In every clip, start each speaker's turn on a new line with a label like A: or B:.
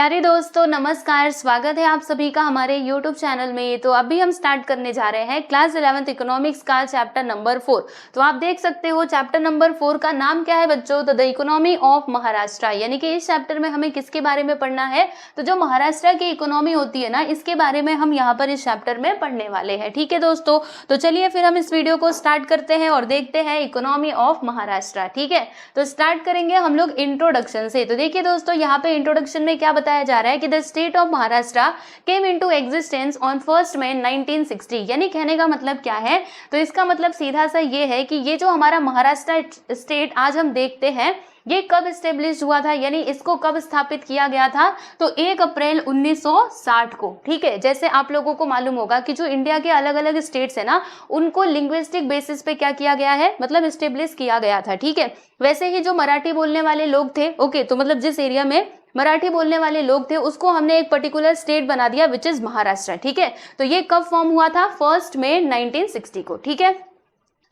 A: प्यारे दोस्तों नमस्कार, स्वागत है आप सभी का हमारे YouTube चैनल में। तो अभी हम स्टार्ट करने जा रहे हैं क्लास 11th इकोनॉमिक्स का चैप्टर नंबर 4। तो आप देख सकते हो चैप्टर नंबर 4 का नाम क्या है बच्चों, तो द इकोनॉमी ऑफ महाराष्ट्र। यानी कि इस चैप्टर में हमें किसके बारे में पढ़ना है, तो जो महाराष्ट्र की इकोनॉमी होती है ना, इसके बारे में हम यहाँ पर इस चैप्टर में पढ़ने वाले हैं। ठीक है दोस्तों, तो चलिए फिर हम इस वीडियो को स्टार्ट करते हैं और देखते हैं इकोनॉमी ऑफ महाराष्ट्र। ठीक है, तो स्टार्ट करेंगे हम लोग इंट्रोडक्शन से। तो देखिए दोस्तों, यहाँ पे इंट्रोडक्शन में क्या बताया जा रहा है कि the state of Maharashtra came into existence on 1 मई 1960। यानी कहने का मतलब क्या है, तो इसका मतलब सीधा सा ये है कि ये जो हमारा महाराष्ट्र स्टेट आज हम देखते हैं, ये कब स्टेब्लिश हुआ था, यानी इसको कब स्थापित किया गया था, तो 1 अप्रैल 1960 को। ठीक है, जैसे आप लोगों को मालूम होगा कि जो इंडिया के अलग अलग स्टेट्स है ना, उनको लिंग्विस्टिक बेसिस पे क्या किया गया है, मतलब स्टेब्लिश किया गया था। ठीक है, वैसे ही जो मराठी बोलने वाले लोग थे, ओके, तो मतलब जिस एरिया में मराठी बोलने वाले लोग थे उसको हमने एक पर्टिकुलर स्टेट बना दिया विच इज महाराष्ट्र। ठीक है, तो ये कब फॉर्म हुआ था, 1 मई 1960 को। ठीक है,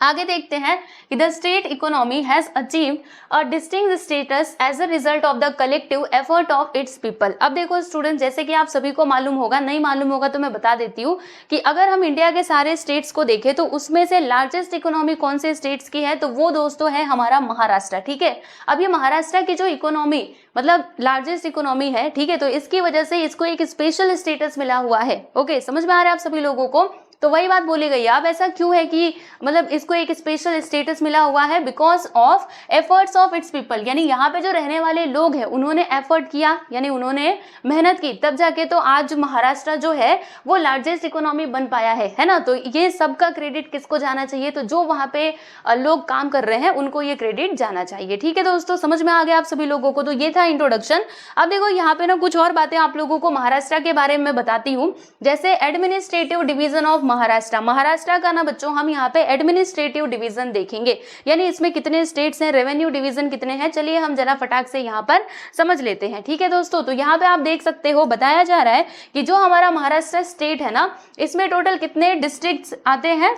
A: आगे देखते हैं कि the state economy has achieved a distinct status as a result of the collective effort of its people. अब देखो स्टूडेंट, जैसे कि आप सभी को मालूम होगा, नहीं मालूम होगा तो मैं बता देती हूँ कि अगर हम इंडिया के सारे स्टेट्स को देखें तो उसमें से लार्जेस्ट इकोनॉमी कौन से स्टेट्स की है, तो वो दोस्तों है हमारा महाराष्ट्र। ठीक है, अब ये महाराष्ट्र की जो इकोनॉमी मतलब लार्जेस्ट इकोनॉमी है, ठीक है, तो इसकी वजह से इसको एक स्पेशल स्टेटस मिला हुआ है। ओके, समझ में आ रहा है आप सभी लोगों को। तो वही बात बोली गई, अब ऐसा क्यों है कि मतलब इसको एक स्पेशल स्टेटस मिला हुआ है, because of efforts of its people. यानी यहाँ पे जो रहने वाले लोग हैं उन्होंने एफर्ट किया, यानी उन्होंने मेहनत की, तब जाके तो आज महाराष्ट्र जो है वो लार्जेस्ट इकोनॉमी बन पाया है ना। तो ये सबका क्रेडिट किसको जाना चाहिए, तो जो वहाँ पे लोग काम कर रहे हैं उनको ये क्रेडिट जाना चाहिए। ठीक है दोस्तों, समझ में आ गया आप सभी लोगों को। तो ये था इंट्रोडक्शन। अब देखो यहाँ पे ना कुछ और बातें आप लोगों को महाराष्ट्र के बारे में बताती हूँ। जैसे एडमिनिस्ट्रेटिव डिवीजन ऑफ महाराष्ट्र का ना बच्चों हम यहाँ पे एडमिनिस्ट्रेटिव डिवीजन देखेंगे, यानी इसमें कितने स्टेट्स हैं, रेवेन्यू डिवीजन कितने हैं, चलिए हम जरा फटाक से यहाँ पर समझ लेते हैं। ठीक है दोस्तों, तो यहाँ पे आप देख सकते हो बताया जा रहा है कि जो हमारा महाराष्ट्र स्टेट है ना, इसमें टोटल कितने डिस्ट्रिक्ट्स आते हैं,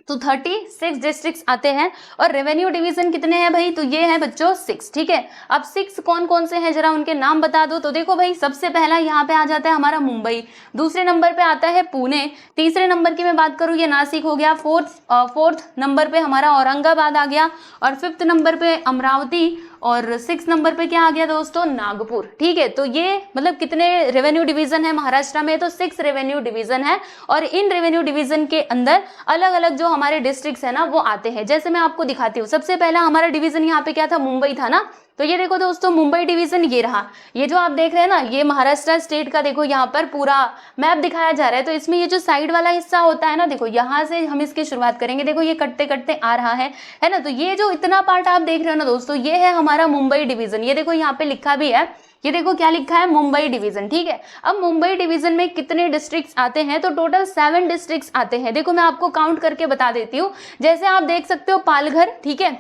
A: तो 36 डिस्ट्रिक्ट्स आते हैं। और रेवेन्यू डिवीजन कितने हैं भाई, तो ये है बच्चों 6। ठीक है, अब 6 कौन कौन से हैं जरा उनके नाम बता दो। तो देखो भाई, सबसे पहला यहाँ पे आ जाता है हमारा मुंबई, दूसरे नंबर पे आता है पुणे, तीसरे नंबर की मैं बात करूँ ये नासिक हो गया, फोर्थ नंबर पे हमारा औरंगाबाद आ गया, और 5th नंबर पे अमरावती, और 6 नंबर पे क्या आ गया दोस्तों, नागपुर। ठीक है, तो ये मतलब कितने रेवेन्यू डिवीजन है महाराष्ट्र में, तो 6 रेवेन्यू डिवीजन है। और इन रेवेन्यू डिवीजन के अंदर अलग अलग जो हमारे डिस्ट्रिक्ट्स है ना वो आते हैं। जैसे मैं आपको दिखाती हूँ, सबसे पहला हमारा डिवीजन यहाँ पे क्या था, मुंबई था ना। तो ये देखो दोस्तों, मुंबई डिवीजन ये रहा, ये जो आप देख रहे हैं ना, ये महाराष्ट्र स्टेट का देखो यहाँ पर पूरा मैप दिखाया जा रहा है। तो इसमें ये जो साइड वाला हिस्सा होता है ना, देखो यहाँ से हम इसकी शुरुआत करेंगे, देखो ये कटते कटते आ रहा है ना। तो ये जो इतना पार्ट आप देख रहे हो ना दोस्तों, ये है हमारा मुंबई डिवीजन। ये देखो यहाँ पे लिखा भी है, ये देखो क्या लिखा है, मुंबई डिवीजन। ठीक है, अब मुंबई डिवीजन में कितने डिस्ट्रिक्ट्स आते हैं, तो टोटल 7 डिस्ट्रिक्ट्स आते हैं। देखो मैं आपको काउंट करके बता देती हूँ। जैसे आप देख सकते हो पालघर, ठीक है,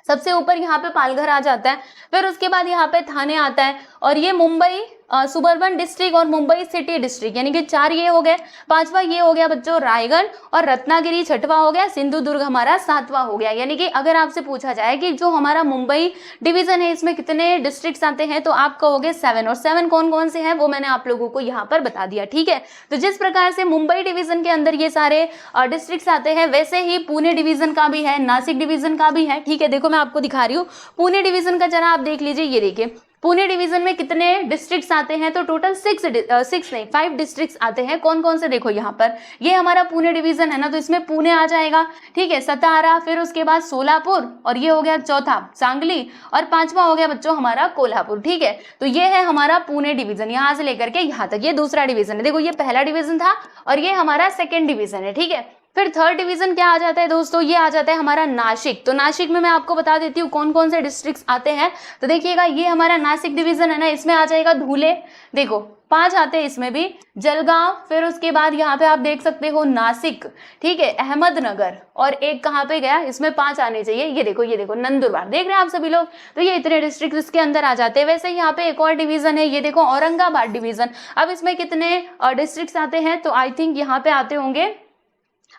A: सबसे ऊपर यहाँ पे पालघर आ जाता है, फिर उसके बाद यहाँ पे थाने आता है, और ये मुंबई सुबर्बन डिस्ट्रिक्ट और मुंबई सिटी डिस्ट्रिक्ट, यानी कि 4 ये हो गए। 5वां ये हो गया बच्चों रायगढ़, और रत्नागिरी 6वां हो गया, सिंधुदुर्ग हमारा 7वां हो गया। यानी कि अगर आपसे पूछा जाए कि जो हमारा मुंबई डिवीजन है इसमें कितने डिस्ट्रिक्ट्स आते हैं, तो आप कहोगे 7, और 7 कौन कौन से हैं वो मैंने आप लोगों को यहाँ पर बता दिया। ठीक है, तो जिस प्रकार से मुंबई डिवीजन के अंदर ये सारे डिस्ट्रिक्ट्स आते हैं, वैसे ही पुणे डिवीजन का भी है, नासिक डिवीजन का भी है। ठीक है, देखो मैं आपको दिखा रही हूँ पुणे डिवीजन का, जरा आप देख लीजिए। ये देखिए पुणे डिवीजन में कितने डिस्ट्रिक्ट्स आते हैं, तो टोटल 5 डिस्ट्रिक्ट्स आते हैं। कौन कौन से, देखो यहाँ पर ये हमारा पुणे डिवीजन है ना, तो इसमें पुणे आ जाएगा। ठीक है, सतारा, फिर उसके बाद सोलापुर, और ये हो गया चौथा सांगली, और 5वां हो गया बच्चों हमारा कोल्हापुर। ठीक है, तो ये है हमारा पुणे डिवीजन, यहाँ से लेकर के यहाँ तक ये दूसरा डिवीजन है। देखो ये पहला डिवीजन था और ये हमारा 2nd डिवीजन है। ठीक है, फिर 3rd डिवीजन क्या आ जाता है दोस्तों, ये आ जाता है हमारा नासिक। तो नासिक में मैं आपको बता देती हूँ कौन कौन से डिस्ट्रिक्ट्स आते हैं। तो देखिएगा, ये हमारा नासिक डिवीजन है ना, इसमें आ जाएगा धुले, देखो 5 आते हैं इसमें भी, जलगांव, फिर उसके बाद यहाँ पे आप देख सकते हो नासिक, ठीक है, अहमदनगर, और एक कहाँ पे गया, इसमें 5 आने चाहिए, ये देखो नंदुरबार। देख रहे हैं आप सभी लोग, तो ये इतने डिस्ट्रिक्ट इसके अंदर आ जाते हैं। वैसे यहाँ पे एक और डिवीजन है, ये देखो औरंगाबाद डिवीजन। अब इसमें कितने डिस्ट्रिक्ट आते हैं, तो आई थिंक यहाँ पे आते होंगे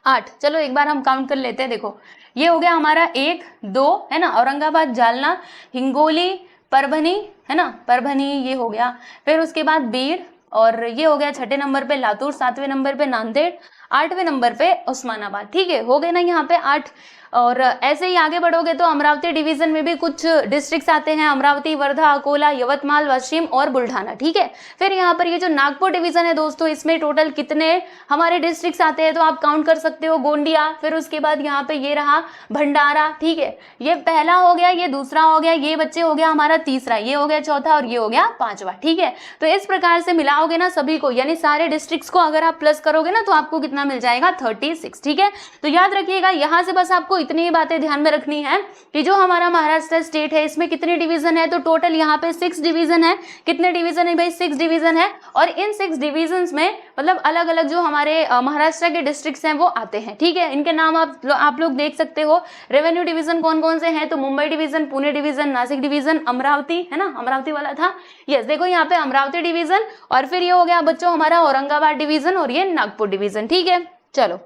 A: 8। चलो एक बार हम काउंट कर लेते हैं। देखो ये हो गया हमारा 1 2 है ना, औरंगाबाद, जालना, हिंगोली, परभनी, है ना, परभनी ये हो गया। फिर उसके बाद बीड़, और ये हो गया 6 नंबर पे लातूर, 7वें नंबर पे नांदेड़, 8वें नंबर पे उस्मानाबाद। ठीक है, हो गए ना यहाँ पे 8। और ऐसे ही आगे बढ़ोगे तो अमरावती डिवीजन में भी कुछ डिस्ट्रिक्ट्स आते हैं, अमरावती, वर्धा, अकोला, यवतमाल, वाशिम और बुल्ढाना। ठीक है, फिर यहाँ पर ये जो नागपुर डिवीजन है दोस्तों, इसमें टोटल कितने हमारे डिस्ट्रिक्ट्स आते हैं तो आप काउंट कर सकते हो। गोंदिया, फिर उसके बाद यहाँ पे ये रहा भंडारा। ठीक है, ये पहला हो गया, ये दूसरा हो गया, ये बच्चे हो गया हमारा तीसरा, ये हो गया चौथा और ये हो गया पांचवा। ठीक है, तो इस प्रकार से मिलाओगे ना सभी को, यानी सारे डिस्ट्रिक्ट्स को अगर आप प्लस करोगे ना तो आपको कितना मिल जाएगा 36। ठीक है, तो याद रखिएगा यहाँ से बस आपको इतनी ही बातें ध्यान में रखनी है कि जो हमारा महाराष्ट्र स्टेट है इसमें कितने डिवीजन है, तो टोटल यहाँ पे 6 डिवीजन है। कितने डिवीजन है भाई? 6 डिवीजन है। और इन 6 डिवीजन में मतलब अलग अलग जो हमारे महाराष्ट्र के डिस्ट्रिक्ट्स हैं वो आते हैं। ठीक है, इनके नाम आप लोग देख सकते हो। रेवेन्यू डिवीजन कौन कौन से हैं, तो Mumbai division, Pune division, Nashik division, Amravati, है ना, अमरावती वाला था, यस देखो यहाँ पे अमरावती डिवीजन, और फिर ये हो गया बच्चों हमारा औरंगाबाद डिवीजन और ये नागपुर डिवीजन। ठीक है, चलो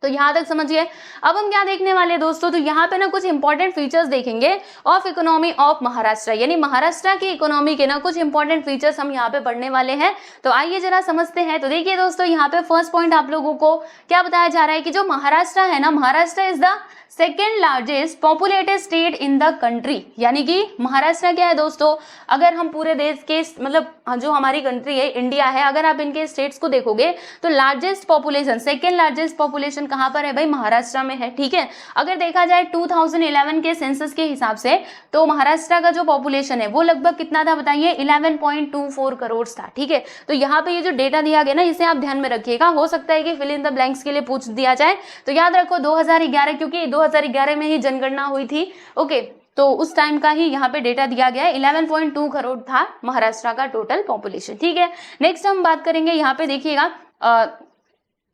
A: तो यहाँ तक समझिए। अब हम क्या देखने वाले हैं दोस्तों, तो यहाँ पे ना कुछ इंपॉर्टेंट फीचर्स देखेंगे ऑफ इकोनॉमी ऑफ महाराष्ट्र, यानी महाराष्ट्र की इकोनॉमी के ना कुछ इंपॉर्टेंट फीचर्स हम यहाँ पे पढ़ने वाले हैं। तो आइए जरा समझते हैं। तो देखिए दोस्तों, यहाँ पे फर्स्ट पॉइंट आप लोगों को क्या बताया जा रहा है कि जो महाराष्ट्र है ना, Maharashtra is the second largest populated state in the country, यानी कि महाराष्ट्र क्या है दोस्तों, अगर हम पूरे देश के मतलब जो हमारी कंट्री है इंडिया है, अगर आप इनके स्टेट्स को देखोगे तो largest population, second largest population कहाँ पर है भाई? महाराष्ट्र में है। ठीक है, अगर देखा जाए 2011 के सेंसस के हिसाब से तो महाराष्ट्र का जो पॉपुलेशन है वो लगभग कितना था बताइए? 11.24 करोड़ था। ठीक है, तो यहाँ पे ये जो डेटा दिया गया ना इसे आप ध्यान में रखिएगा, हो सकता है कि फिल इन द ब्लैंक्स के लिए पूछ दिया जाए। तो याद रखो 2011, क्योंकि 2011 में ही जनगणना हुई थी। ओके, तो उस टाइम का ही यहाँ पे डेटा दिया गया है। 11.2 करोड़ था महाराष्ट्र का टोटल पॉपुलेशन। ठीक है, नेक्स्ट हम बात करेंगे यहाँ पे देखिएगा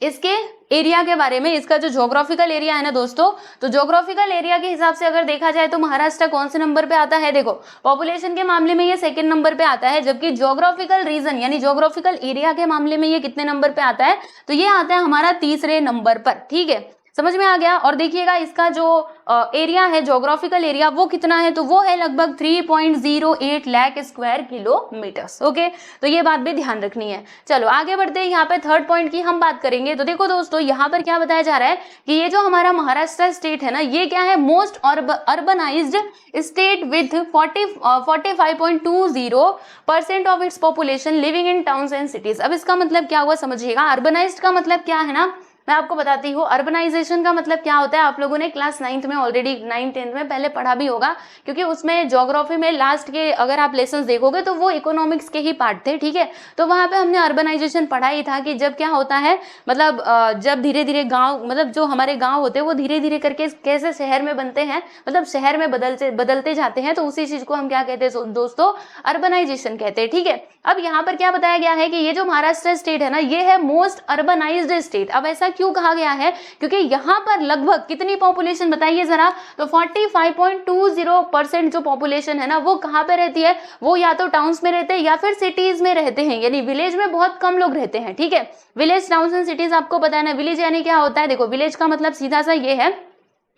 A: इसके एरिया के बारे में। इसका जो ज्योग्राफिकल एरिया है ना दोस्तों, तो ज्योग्राफिकल एरिया के हिसाब से अगर देखा जाए तो महाराष्ट्र कौन से नंबर पे आता है? देखो पॉपुलेशन के मामले में ये सेकंड नंबर पे आता है, जबकि ज्योग्राफिकल रीजन यानी ज्योग्राफिकल एरिया के मामले में ये कितने नंबर पे आता है? तो ये आता है हमारा तीसरे नंबर पर। ठीक है, समझ में आ गया। और देखिएगा इसका जो एरिया है, ज्योग्राफिकल एरिया, वो कितना है? तो वो है लगभग 3.08 लाख स्क्वायर किलोमीटर्स। ओके, तो ये बात भी ध्यान रखनी है। चलो आगे बढ़ते हैं, यहाँ पे थर्ड पॉइंट की हम बात करेंगे। तो देखो दोस्तों, यहाँ पर क्या बताया जा रहा है कि ये जो हमारा महाराष्ट्र स्टेट है ना, ये क्या है? Most urbanised state with 45.20% of its population living in towns and cities. अब इसका मतलब क्या हुआ समझिएगा। अर्बनाइज्ड का मतलब क्या है ना, मैं आपको बताती हूँ। अर्बनाइजेशन का मतलब क्या होता है, आप लोगों ने क्लास 9th में ऑलरेडी 9th 10th में पहले पढ़ा भी होगा, क्योंकि उसमें ज्योग्राफी में लास्ट के अगर आप लेसन्स देखोगे तो वो इकोनॉमिक्स के ही पार्ट थे। ठीक है, तो वहाँ पे हमने अर्बनाइजेशन पढ़ा ही था कि जब क्या होता है, मतलब जब धीरे धीरे गाँव, मतलब जो हमारे गाँव होते हैं वो धीरे धीरे करके कैसे शहर में बनते हैं, मतलब शहर में बदलते जाते हैं, तो उसी चीज को हम क्या कहते हैं दोस्तों? अर्बनाइजेशन कहते हैं। ठीक है, अब यहाँ पर क्या बताया गया है कि ये जो महाराष्ट्र स्टेट है ना, ये है मोस्ट अर्बनाइज्ड स्टेट। अब ऐसा क्यों कहा गया है? क्योंकि यहाँ पर लगभग कितनी पॉपुलेशन बताइए जरा? तो 45.20% जो पॉपुलेशन है ना, वो कहाँ पे रहती है? वो या तो टाउन्स में रहते हैं या फिर सिटीज में रहते हैं, यानी विलेज में बहुत कम लोग रहते हैं। ठीक है, विलेज, टाउन्स एंड सिटीज आपको पता है ना। विलेज यानी क्या होता है? देखो विलेज का मतलब सीधा सा ये है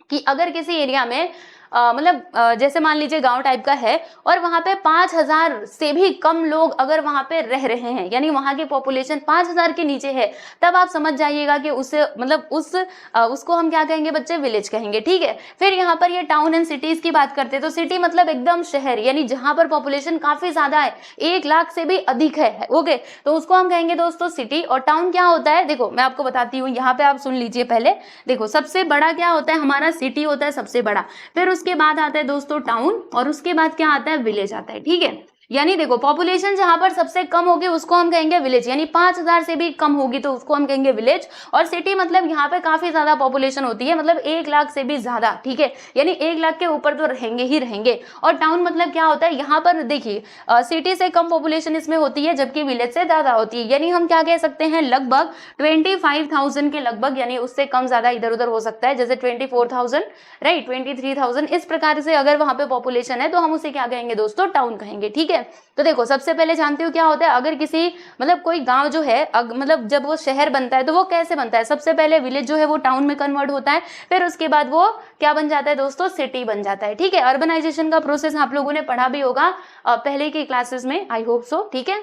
A: कि अगर किसी एरिया में मतलब जैसे मान लीजिए गांव टाइप का है और वहां पे 5000 से भी कम लोग अगर वहां पे रह रहे हैं, यानी वहां की पॉपुलेशन 5000 के नीचे है, तब आप समझ जाइएगा कि उसे मतलब उसको हम क्या कहेंगे बच्चे? विलेज कहेंगे। ठीक है, फिर यहाँ पर ये टाउन एंड सिटीज की बात करते हैं, तो सिटी मतलब एकदम शहर, यानी जहां पर पॉपुलेशन काफी ज्यादा है, 1 लाख से भी अधिक है। ओके, तो उसको हम कहेंगे दोस्तों सिटी। और टाउन क्या होता है? देखो मैं आपको बताती हूँ, यहाँ पे आप सुन लीजिए पहले। देखो सबसे बड़ा क्या होता है? हमारा सिटी होता है सबसे बड़ा, फिर उसके बाद आता है दोस्तों टाउन, और उसके बाद क्या आता है? विलेज आता है। ठीक है, यानी देखो पॉपुलेशन जहां पर सबसे कम होगी उसको हम कहेंगे विलेज, यानी 5000 से भी कम होगी तो उसको हम कहेंगे विलेज। और सिटी मतलब यहाँ पे काफी ज्यादा पॉपुलेशन होती है, मतलब 1 लाख से भी ज्यादा। ठीक है, यानी 1 लाख के ऊपर तो रहेंगे ही रहेंगे। और टाउन मतलब क्या होता है? यहाँ पर देखिए सिटी से कम पॉपुलेशन इसमें होती है, जबकि विलेज से ज्यादा होती है, यानी हम क्या कह सकते हैं? लगभग 25,000 के लगभग, यानी उससे कम ज्यादा इधर उधर हो सकता है, जैसे 24,000, राइट, 23,000, इस प्रकार से अगर वहां पे पॉपुलेशन है तो हम उसे क्या कहेंगे दोस्तों? टाउन कहेंगे। ठीक है, है। तो देखो सबसे पहले जानते हो क्या होता है, अगर किसी मतलब कोई गांव जो है मतलब जब वो शहर बनता है तो वो कैसे बनता है, सबसे पहले विलेज जो है वो टाउन में कन्वर्ट होता है, फिर उसके बाद वो क्या बन जाता है दोस्तों, सिटी बन जाता है। ठीक है, अर्बनाइजेशन का प्रोसेस आप लोगों ने पढ़ा भी होगा पहले की क्लासेस में, आई होप सो। ठीक है,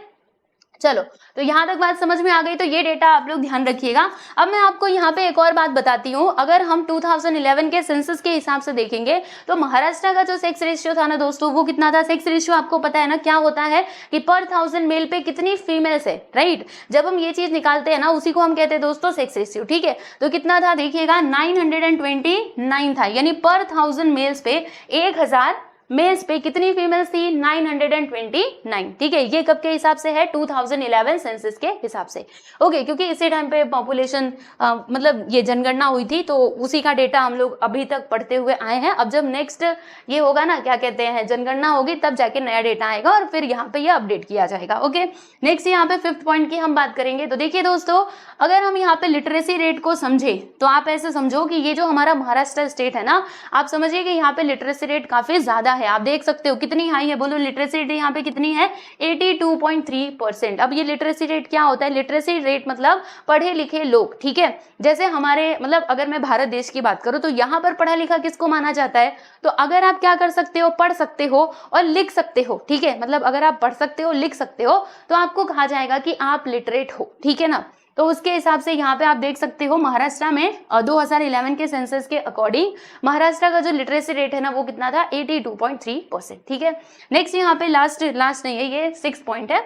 A: चलो तो यहां तक बात समझ में आ गई, तो ये डेटा आप लोग ध्यान रखिएगा। अब मैं आपको यहाँ पे एक और बात बताती हूँ, अगर हम 2011 के सेंसस के हिसाब से देखेंगे तो महाराष्ट्र का जो सेक्स रेशियो था ना दोस्तों, वो कितना था। सेक्स रेशियो आपको पता है ना क्या होता है कि पर 1000 मेल पे कितनी फीमेल्स है, राइट। जब हम ये चीज निकालते हैं ना उसी को हम कहते हैं दोस्तों सेक्स रेशियो। ठीक है, तो कितना था देखिएगा 929 था, यानी पर 1000 मेल्स पे 1000 मेल्स पे कितनी फीमेल्स थी, 929। ठीक है, ये कब के हिसाब से है, 2011 सेंसस के हिसाब से। ओके, क्योंकि इसी टाइम पे पॉपुलेशन मतलब ये जनगणना हुई थी, तो उसी का डेटा हम लोग अभी तक पढ़ते हुए आए हैं। अब जब नेक्स्ट ये होगा ना, क्या कहते हैं, जनगणना होगी, तब जाके नया डेटा आएगा और फिर यहाँ पे ये अपडेट किया जाएगा। ओके, नेक्स्ट यहाँ पे 5th पॉइंट की हम बात करेंगे। तो देखिए दोस्तों, अगर हम यहाँ पे लिटरेसी रेट को समझे तो आप ऐसे समझो कि ये जो हमारा महाराष्ट्र स्टेट है ना, आप समझिए कि यहाँ पे लिटरेसी रेट काफी ज्यादा है। आप देख सकते हो कितनी हाई है, बोलो लिटरेसी रेट यहाँ पे कितनी है, 82.3%। अब ये लिटरेसी रेट क्या होता है, लिटरेसी रेट मतलब पढ़े लिखे लोग। ठीक है, जैसे हमारे मतलब अगर मैं भारत देश की बात करूं तो यहाँ पर पढ़ा लिखा किसको माना जाता है, तो अगर आप क्या कर सकते हो, पढ़ सकते हो और लिख सकते हो। ठीक है, मतलब अगर आप पढ़ सकते हो लिख सकते हो तो आपको कहा जाएगा कि आप लिटरेट हो। ठीक है ना, तो उसके हिसाब से यहाँ पे आप देख सकते हो महाराष्ट्र में 2011 के सेंसस के अकॉर्डिंग महाराष्ट्र का जो लिटरेसी रेट है ना वो कितना था, 82.3%। ठीक है, नेक्स्ट यहाँ पे लास्ट नहीं है, ये 6th पॉइंट है।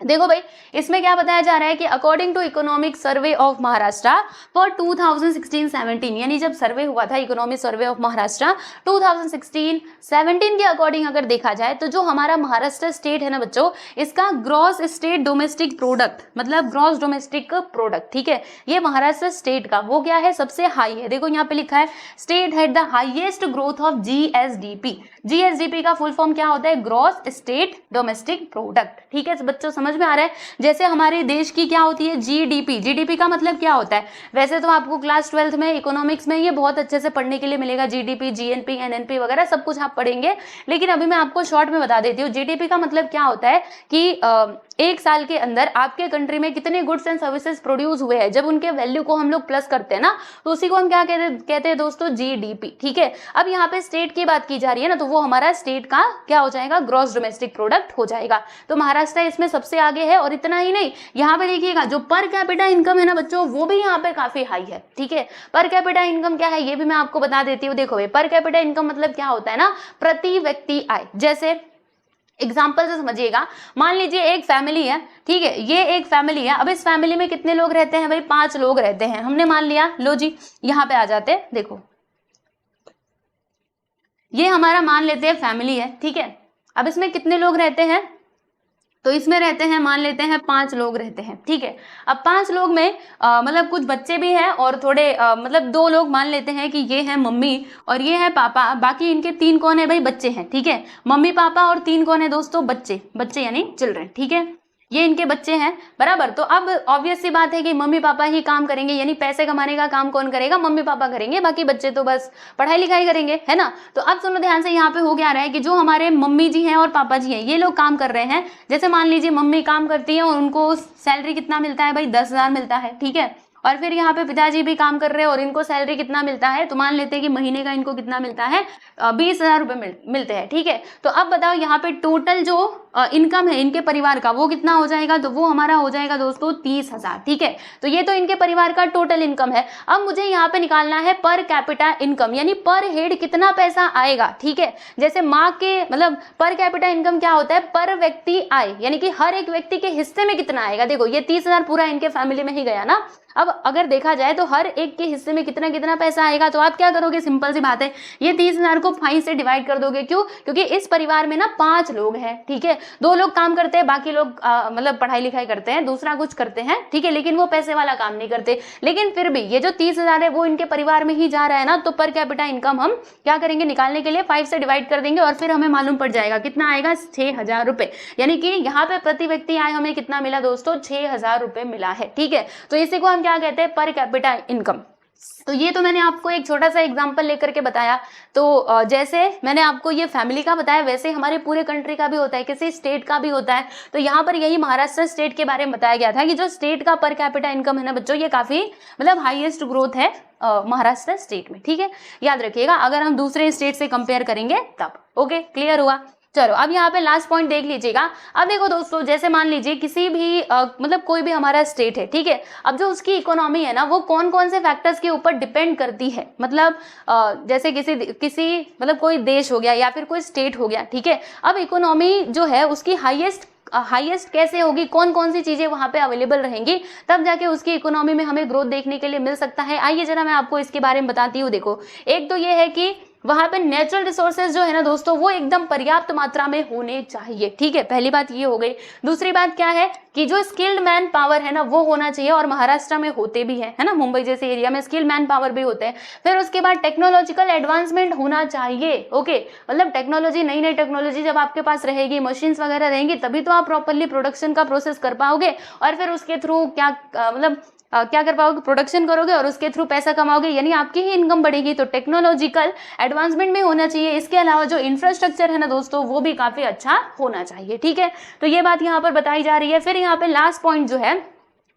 A: देखो भाई, इसमें क्या बताया जा रहा है कि according to economic survey of Maharashtra for 2016-17, यानी जब सर्वे हुआ था इकोनॉमिक सर्वे ऑफ महाराष्ट्र 2016-17 के अकॉर्डिंग अगर देखा जाए तो जो हमारा महाराष्ट्र स्टेट है ना बच्चों, इसका ग्रॉस स्टेट डोमेस्टिक प्रोडक्ट मतलब ग्रॉस डोमेस्टिक प्रोडक्ट, ठीक है, ये महाराष्ट्र स्टेट का वो क्या है, सबसे हाई है। देखो यहाँ पे लिखा है state had the highest growth of GSDP. GSDP का फुल फॉर्म क्या होता है, ग्रॉस स्टेट डोमेस्टिक प्रोडक्ट। ठीक है बच्चों, समझ में आ रहा है। जैसे हमारे देश की क्या होती है, जीडीपी। जीडीपी का मतलब क्या होता है, वैसे तो आपको क्लास 12th में इकोनॉमिक्स में ये बहुत अच्छे से पढ़ने के लिए मिलेगा, जीडीपी, जीएनपी, एनएनपी वगैरह सब कुछ आप पढ़ेंगे, लेकिन अभी मैं आपको शॉर्ट में बता देती हूँ। जीडीपी का मतलब क्या होता है कि एक साल के अंदर आपके कंट्री में कितने गुड्स एंड सर्विसेज प्रोड्यूस हुए हैं, जब उनके वैल्यू को हम लोग प्लस करते हैं ना, तो उसी को हम क्या कहते हैं दोस्तों, जीडीपी। ठीक है, अब यहाँ पे स्टेट की बात की जा रही है ना, तो वो हमारा स्टेट का क्या हो जाएगा, ग्रॉस डोमेस्टिक प्रोडक्ट हो जाएगा। तो महाराष्ट्र इसमें सबसे आगे है। और इतना ही नहीं, यहाँ पे देखिएगा जो पर कैपिटा इनकम है ना बच्चों, वो भी यहाँ पे काफी हाई है। ठीक है, पर कैपिटा इनकम क्या है ये भी मैं आपको बता देती हूँ। देखो भाई, पर कैपिटा इनकम मतलब क्या होता है ना, प्रति व्यक्ति आय। जैसे एग्जाम्पल से समझिएगा, मान लीजिए एक फैमिली है, ठीक है, ये एक फैमिली है। अब इस फैमिली में कितने लोग रहते हैं भाई, 5 लोग रहते हैं, हमने मान लिया। लो जी, यहाँ पे आ जाते हैं, देखो ये हमारा मान लेते हैं फैमिली है, ठीक है। अब इसमें कितने लोग रहते हैं, तो इसमें रहते हैं, मान लेते हैं 5 लोग रहते हैं, ठीक है। अब 5 लोग में मतलब कुछ बच्चे भी हैं और थोड़े मतलब 2 लोग मान लेते हैं कि ये है मम्मी और ये है पापा, बाकी इनके 3 कौन है भाई, बच्चे हैं, ठीक है। मम्मी पापा और 3 कौन है दोस्तों, बच्चे। बच्चे यानी चिल्ड्रन, ठीक है, ये इनके बच्चे हैं, बराबर। तो अब ऑब्वियस सी बात है कि मम्मी पापा ही काम करेंगे, यानी पैसे कमाने का काम कौन करेगा, मम्मी पापा करेंगे, बाकी बच्चे तो बस पढ़ाई लिखाई करेंगे, है ना। तो अब सुनो ध्यान से, यहाँ पे हो क्या रहा है कि जो हमारे मम्मी जी हैं और पापा जी हैं, ये लोग काम कर रहे हैं। जैसे मान लीजिए मम्मी काम करती है और उनको सैलरी कितना मिलता है भाई, 10,000 मिलता है, ठीक है। और फिर यहाँ पे पिताजी भी काम कर रहे हैं और इनको सैलरी कितना मिलता है, तो मान लेते हैं कि महीने का इनको कितना मिलता है, 20,000 रुपए मिलते हैं, ठीक है। तो अब बताओ यहाँ पे टोटल जो इनकम है इनके परिवार का वो कितना हो जाएगा, तो वो हमारा हो जाएगा दोस्तों 30,000, ठीक है। तो ये तो इनके परिवार का टोटल इनकम है। अब मुझे यहाँ पे निकालना है पर कैपिटा इनकम, यानी पर हेड कितना पैसा आएगा, ठीक है। जैसे माँ के मतलब पर कैपिटा इनकम क्या होता है, पर व्यक्ति आय, यानी कि हर एक व्यक्ति के हिस्से में कितना आएगा। देखो ये 30,000 पूरा इनके फैमिली में ही गया ना। अब अगर देखा जाए तो हर एक के हिस्से में कितना कितना पैसा आएगा, तो आप क्या करोगे, सिंपल सी बात है, ये 30,000 को 5 से डिवाइड कर दोगे। क्यों, क्योंकि इस परिवार में ना 5 लोग हैं, ठीक है। 2 लोग काम करते हैं, बाकी लोग मतलब पढ़ाई लिखाई करते हैं, दूसरा कुछ करते हैं, ठीक है, लेकिन वो पैसे वाला काम नहीं करते। लेकिन फिर भी ये जो 30,000 है वो इनके परिवार में ही जा रहा है ना, तो पर कैपिटा इनकम हम क्या करेंगे, निकालने के लिए 5 से डिवाइड कर देंगे और फिर हमें मालूम पड़ जाएगा कितना आएगा, 6,000 रुपए। यानी कि यहाँ पे प्रति व्यक्ति आय हमें कितना मिला दोस्तों, 6,000 रुपए मिला है, ठीक है। तो इसी को हम क्या कहते हैं, पर कैपिटा इनकम। तो ये तो मैंने आपको एक छोटा सा एग्जांपल लेकर के बताया। तो जैसे मैंने आपको ये फैमिली का बताया, वैसे हमारे पूरे कंट्री का भी होता है, किसी स्टेट का भी होता है। तो यहाँ पर यही महाराष्ट्र स्टेट के बारे में बताया गया था कि जो स्टेट का पर कैपिटा इनकम है ना बच्चों, ये काफी मतलब हाईएस्ट ग्रोथ है महाराष्ट्र स्टेट में। ठीक है, याद रखिएगा, अगर हम दूसरे स्टेट से कंपेयर करेंगे तब। ओके, क्लियर हुआ। चलो अब यहाँ पे लास्ट पॉइंट देख लीजिएगा। अब देखो दोस्तों, जैसे मान लीजिए किसी भी मतलब कोई भी हमारा स्टेट है, ठीक है, अब जो उसकी इकोनॉमी है ना वो कौन कौन से फैक्टर्स के ऊपर डिपेंड करती है। मतलब जैसे किसी मतलब कोई देश हो गया या फिर कोई स्टेट हो गया, ठीक है, अब इकोनॉमी जो है उसकी हाईएस्ट कैसे होगी, कौन कौन सी चीजें वहां पे अवेलेबल रहेंगी, तब जाके उसकी इकोनॉमी में हमें ग्रोथ देखने के लिए मिल सकता है। आइए जरा मैं आपको इसके बारे में बताती हूँ। देखो, एक तो ये है कि वहां पे नेचुरल रिसोर्सेज जो है ना दोस्तों, वो एकदम पर्याप्त मात्रा में होने चाहिए। ठीक है, पहली बात ये हो गई। दूसरी बात क्या है कि जो स्किल्ड मैन पावर है ना वो होना चाहिए, और महाराष्ट्र में होते भी है ना, मुंबई जैसे एरिया में स्किल्ड मैन पावर भी होते हैं। फिर उसके बाद टेक्नोलॉजिकल एडवांसमेंट होना चाहिए। ओके, मतलब टेक्नोलॉजी, नई नई टेक्नोलॉजी जब आपके पास रहेगी, मशीन्स वगैरह रहेंगी, तभी तो आप प्रॉपरली प्रोडक्शन का प्रोसेस कर पाओगे, और फिर उसके थ्रू क्या कर पाओगे, प्रोडक्शन करोगे और उसके थ्रू पैसा कमाओगे, यानी आपकी ही इनकम बढ़ेगी। तो टेक्नोलॉजिकल एडवांसमेंट भी होना चाहिए। इसके अलावा जो इंफ्रास्ट्रक्चर है ना दोस्तों, वो भी काफी अच्छा होना चाहिए। ठीक है, तो ये बात यहाँ पर बताई जा रही है। फिर यहाँ पे लास्ट पॉइंट जो है,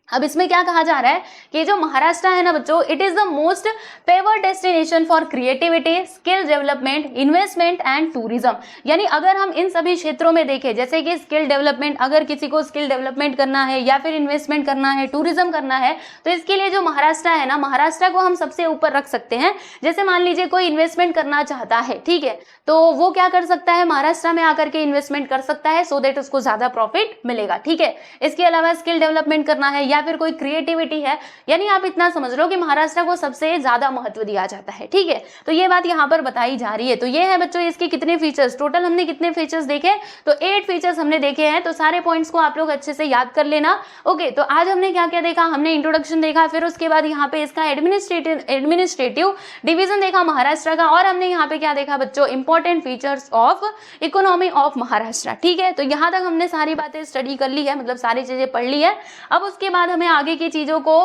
A: अब इसमें क्या कहा जा रहा है कि जो महाराष्ट्र है ना बच्चों, it is the most favoured destination for creativity, skill development, investment and tourism. यानी अगर हम इन सभी क्षेत्रों में देखें, जैसे कि स्किल डेवलपमेंट, अगर किसी को स्किल डेवलपमेंट करना है या फिर इन्वेस्टमेंट करना है, टूरिज्म करना है, तो इसके लिए जो महाराष्ट्र है ना, महाराष्ट्र को हम सबसे ऊपर रख सकते हैं। जैसे मान लीजिए कोई इन्वेस्टमेंट करना चाहता है, ठीक है, तो वो क्या कर सकता है, महाराष्ट्र में आकर के इन्वेस्टमेंट कर सकता है, सो देट उसको ज्यादा प्रॉफिट मिलेगा। ठीक है, इसके अलावा स्किल डेवलपमेंट करना है या फिर कोई क्रिएटिविटी है, यानी आप इतना समझ लो कि महाराष्ट्र को सबसे ज्यादा महत्व दिया जाता है। ठीक है, तो ये बात यहाँ पर बताई जा रही है। तो ये है बच्चों इसके कितने फीचर्स, टोटल हमने कितने फीचर्स देखे, तो 8 फीचर्स हमने देखे हैं। तो सारे पॉइंट्स को आप लोग अच्छे से याद कर लेना। ओके, तो आज हमने क्या क्या देखा, हमने इंट्रोडक्शन देखा, फिर उसके बाद यहाँ पे इसका एडमिनिस्ट्रेटिव डिवीजन देखा महाराष्ट्र का, और हमने यहाँ पे क्या देखा बच्चों, important features of economy of Maharashtra. ठीक है, तो यहाँ तक हमने सारी बातें स्टडी कर ली है, मतलब सारी चीजें पढ़ ली है। अब उसके बाद हमें आगे की चीजों को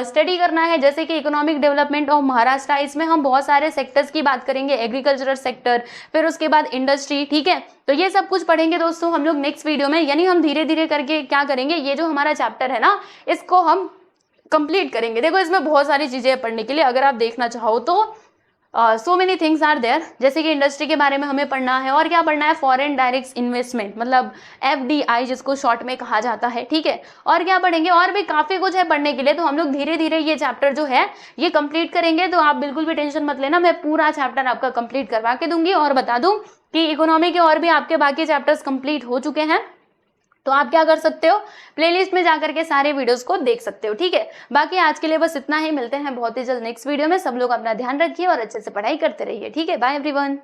A: स्टडी करना है, जैसे कि इकोनॉमिक डेवलपमेंट ऑफ महाराष्ट्र। इसमें हम बहुत सारे सेक्टर्स की बात करेंगे, एग्रीकल्चरल सेक्टर, फिर उसके बाद इंडस्ट्री। ठीक है, तो ये सब कुछ पढ़ेंगे दोस्तों हम लोग नेक्स्ट वीडियो में। यानी हम धीरे धीरे करके क्या करेंगे, ये जो हमारा चैप्टर है ना, इसको हम कंप्लीट करेंगे। देखो इसमें बहुत सारी चीजें पढ़ने के लिए, अगर आप देखना चाहो तो so many things are there. जैसे कि इंडस्ट्री के बारे में हमें पढ़ना है, और क्या पढ़ना है, फॉरेन डायरेक्ट इन्वेस्टमेंट, मतलब FDI जिसको शॉर्ट में कहा जाता है। ठीक है, और क्या पढ़ेंगे, और भी काफी कुछ है पढ़ने के लिए। तो हम लोग धीरे धीरे ये चैप्टर जो है ये कंप्लीट करेंगे। तो आप बिल्कुल भी टेंशन मत लेना, मैं पूरा चैप्टर आपका कंप्लीट करवा के दूंगी, और बता दूं कि इकोनॉमी के और भी आपके बाकी चैप्टर्स कंप्लीट हो चुके हैं। तो आप क्या कर सकते हो, प्लेलिस्ट में जाकर के सारे वीडियोस को देख सकते हो। ठीक है, बाकी आज के लिए बस इतना ही, मिलते हैं बहुत ही जल्द नेक्स्ट वीडियो में। सब लोग अपना ध्यान रखिए और अच्छे से पढ़ाई करते रहिए। ठीक है, बाय एवरीवन।